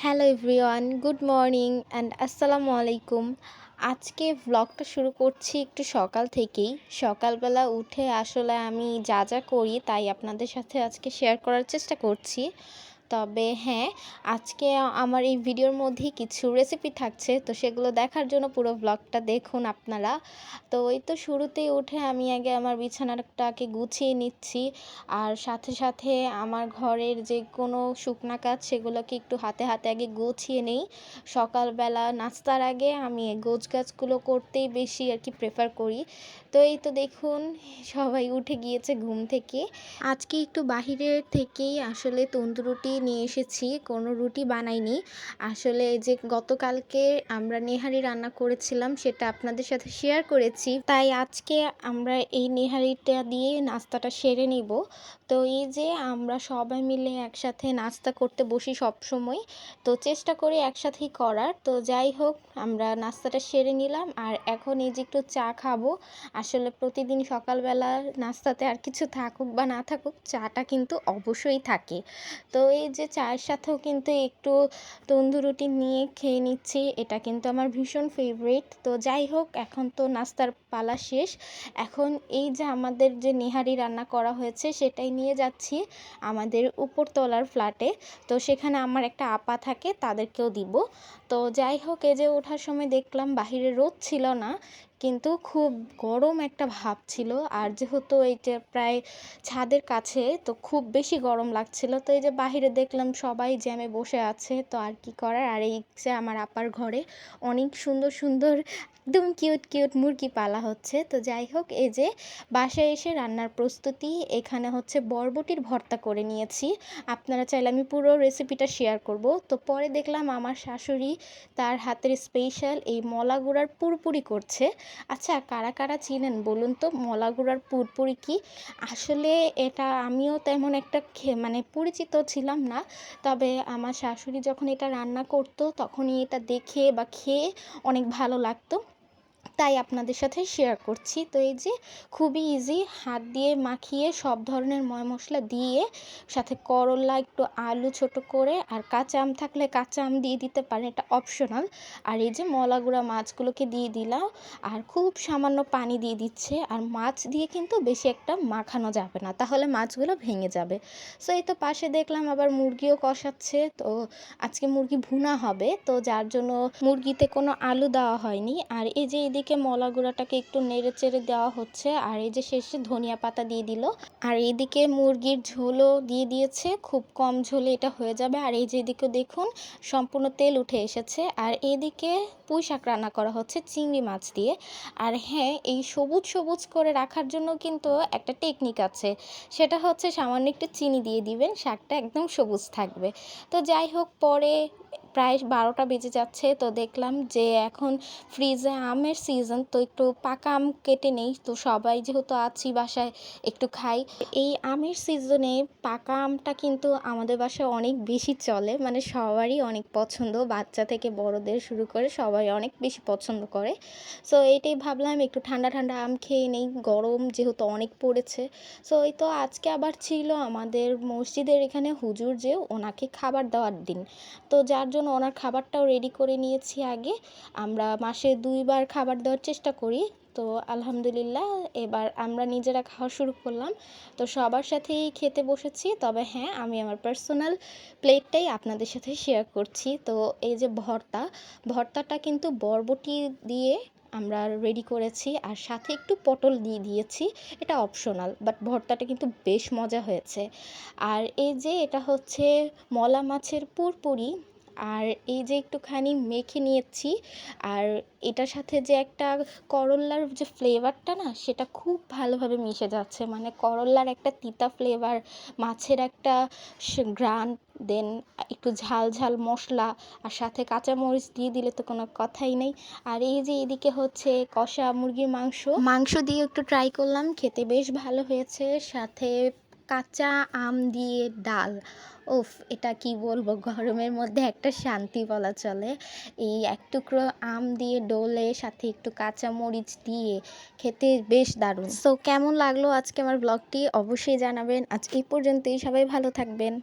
Hello everyone, good morning and আসসালামু আলাইকুম। আজকে ভ্লগটা শুরু করছি একটু সকাল থেকেই। সকালবেলা উঠে আসলে আমি যা যা করি তাই আপনাদের সাথে আজকে শেয়ার করার চেষ্টা করছি। তবে হ্যাঁ, আজকে আমার এই ভিডিওর মধ্যেই কিছু রেসিপি থাকছে, তো সেগুলো দেখার জন্য পুরো ভ্লগটা দেখুন আপনারা। তো এই তো শুরুতেই উঠে আমি আগে আমার বিছানাটাকে গুছিয়ে নিচ্ছি, আর সাথে সাথে আমার ঘরের যে কোনো শুকনা কাজ সেগুলোকে একটু হাতে হাতে আগে গুছিয়ে নেই। সকালবেলা নাস্তার আগে আমি এই গোছগাছগুলো করতেই বেশি আর কি প্রেফার করি। তো এই তো দেখুন, সবাই উঠে গিয়েছে ঘুম থেকে। আজকে একটু বাহিরের থেকেই আসলে তন্দুর রুটি নিয়ে এসেছি, কোনো রুটি বানাইনি। আসলে এই যে গতকালকে আমরা নেহারি রান্না করেছিলাম সেটা আপনাদের সাথে শেয়ার করেছি, তাই আজকে আমরা এই নেহারিটা দিয়ে নাস্তাটা সেরে নিব। তো এই যে আমরা সবাই মিলে একসাথে নাস্তা করতে বসি সব সময়, তো চেষ্টা করি একসাথেই করার। তো যাই হোক, আমরা নাস্তাটা সেরে নিলাম আর এখন এই যে একটু চা খাবো। আসলে প্রতিদিন সকালবেলা নাস্তাতে আর কিছু থাকুক বা না থাকুক, চাটা কিন্তু অবশ্যই থাকে। তো এই যে চায়ের সাথেও কিন্তু একটু তন্দুর রুটি নিয়ে খেয়ে নিচ্ছি, এটা কিন্তু আমার ভীষণ ফেভারিট। তো যাই হোক, এখন তো নাস্তার পালা শেষ। এখন এই যে আমাদের যে নেহারি রান্না করা হয়েছে সেটাই নিয়ে যাচ্ছি আমাদের উপরতলার ফ্ল্যাটে। তো সেখানে আমার একটা আপা থাকে, তাদেরকেও দিব। তো যাই হোক, এই যে ওঠার সময় দেখলাম বাহিরে রোদ ছিল না, কিন্তু খুব গরম একটা ভাব ছিল। আর যেহেতু এইটা প্রায় ছাদের কাছে, তো খুব বেশি গরম লাগছিল। তো এই যে বাহিরে দেখলাম সবাই জ্যামে বসে আছে, তো আর কি করার। আর এই যে আমার আপার ঘরে অনেক সুন্দর সুন্দর একদম কিউট কিউট মুরগি পালা হচ্ছে। তো যাই হোক, এই যে বাসায় এসে রান্নার প্রস্তুতি, এখানে হচ্ছে বরবটির ভর্তা করে নিয়েছি। আপনারা চাইলে আমি পুরো রেসিপিটা শেয়ার করব। তো পরে দেখলাম আমার শাশুড়ি তার হাতের স্পেশাল এই মলা গুঁড়ার পুরপুরি করছে। আচ্ছা, কারা কারা চিনেন বলুন তো মলা গুঁড়ার পুরপুরি কি? আসলে এটা আমিও তেমন একটা মানে পরিচিত ছিলাম না। তবে আমার শাশুড়ি যখন এটা রান্না করতো তখনই এটা দেখে বা খেয়ে অনেক ভালো লাগতো, তাই আপনাদের সাথে শেয়ার করছি। তো এই যে খুবই ইজি, হাত দিয়ে মাখিয়ে সব ধরনের ময় মশলা দিয়ে, সাথে করলা, একটু আলু ছোট করে, আর কাঁচা আম থাকলে কাঁচা আম দিয়ে দিতে পারেন, এটা অপশনাল। আর এই যে মলা গুঁড়া মাছগুলোকে দিয়ে দিলাম, আর খুব সামান্য পানি দিয়ে দিচ্ছে। আর মাছ দিয়ে কিন্তু বেশি একটা মাখানো যাবে না, তাহলে মাছগুলো ভেঙে যাবে। সো এই তো পাশে দেখলাম আবার মুরগিও কষাচ্ছে। তো আজকে মুরগি ভুনা হবে, তো যার জন্য মুরগিতে কোনো আলু দেওয়া হয়নি। আর এই যে এদিকে মলা গুঁড়াটাকে একটু নেড়ে চেড়ে দেওয়া হচ্ছে, আর এই যে শেষে ধনিয়া পাতা দিয়ে দিল। আর এইদিকে মুরগির ঝোলও দিয়ে দিয়েছে, খুব কম ঝোলে এটা হয়ে যাবে। আর এই যে এদিকে দেখুন সম্পূর্ণ তেল উঠে এসেছে। আর এদিকে পুঁই শাক রান্না করা হচ্ছে চিংড়ি মাছ দিয়ে। আর হ্যাঁ, এই সবুজ সবুজ করে রাখার জন্য কিন্তু একটা টেকনিক আছে, সেটা হচ্ছে সামান্য একটু চিনি দিয়ে দিবেন, শাকটা একদম সবুজ থাকবে। তো যাই হোক, পরে প্রায় 12টা বেজে যাচ্ছে, তো দেখলাম যে এখন ফ্রিজে আমের সিজন, তো একটু পাকা আম কেটে নেই। তো সবাই যেহেতু আছি বাসায়, একটু খাই। এই আমের সিজনে পাকা আমটা কিন্তু আমাদের বাসায় অনেক বেশি চলে, মানে সবারই অনেক পছন্দ, বাচ্চা থেকে বড়দের শুরু করে সবাই অনেক বেশি পছন্দ করে। সো এইটাই ভাবলাম একটু ঠান্ডা ঠান্ডা আম খেয়ে নেই, গরম যেহেতু অনেক পড়েছে। সো এই তো আজকে আবার ছিল আমাদের মসজিদের এখানে হুজুর, যে ওনাকে খাবার দেওয়ার দিন। তো যার জন্য ওনার খাবারটাও রেডি করে নিয়েছি আগে। আমরা মাসে 2বার খাবার দেওয়ার চেষ্টা করি। তো আলহামদুলিল্লাহ, এবার আমরা নিজেরা খাওয়া শুরু করলাম। তো সবার সাথেই খেতে বসেছি, তবে হ্যাঁ, আমি আমার পার্সোনাল প্লেটটাই আপনাদের সাথে শেয়ার করছি। তো এই যে ভর্তাটা কিন্তু বরবটি দিয়ে আমরা রেডি করেছি, আর সাথে একটু পটল দিয়ে দিয়েছি, এটা অপশনাল, বাট ভর্তাটা কিন্তু বেশ মজা হয়েছে। আর এই যে এটা হচ্ছে মলা মাছের পুরপুরি, আর এই যে একটুখানি মেখে নিয়েছি। আর এটার সাথে যে একটা করল্লার যে ফ্লেভারটা না, সেটা খুব ভালোভাবে মিশে যাচ্ছে, মানে করল্লার একটা তিতা ফ্লেভার, মাছের একটা ঘ্রাণ, দেন একটু ঝাল ঝাল মশলা, আর সাথে কাঁচামরিচ দিয়ে দিলে তো কোনো কথাই নেই। আর এই যে এদিকে হচ্ছে কষা মুরগির মাংস দিয়ে একটু ট্রাই করলাম, খেতে বেশ ভালো হয়েছে। সাথে কাঁচা আম দিয়ে ডাল, উফ, এটা কি বলবো, গরমের মধ্যে একটা শান্তি বলা চলে। এই এক টুকরো আম দিয়ে ডোলে সাথে একটু কাঁচা মরিচ দিয়ে খেতে বেশ দারুণ। সো কেমন লাগলো আজকে আমার ব্লগটি অবশ্যই জানাবেন। আজকে এই পর্যন্তই, সবাই ভালো থাকবেন।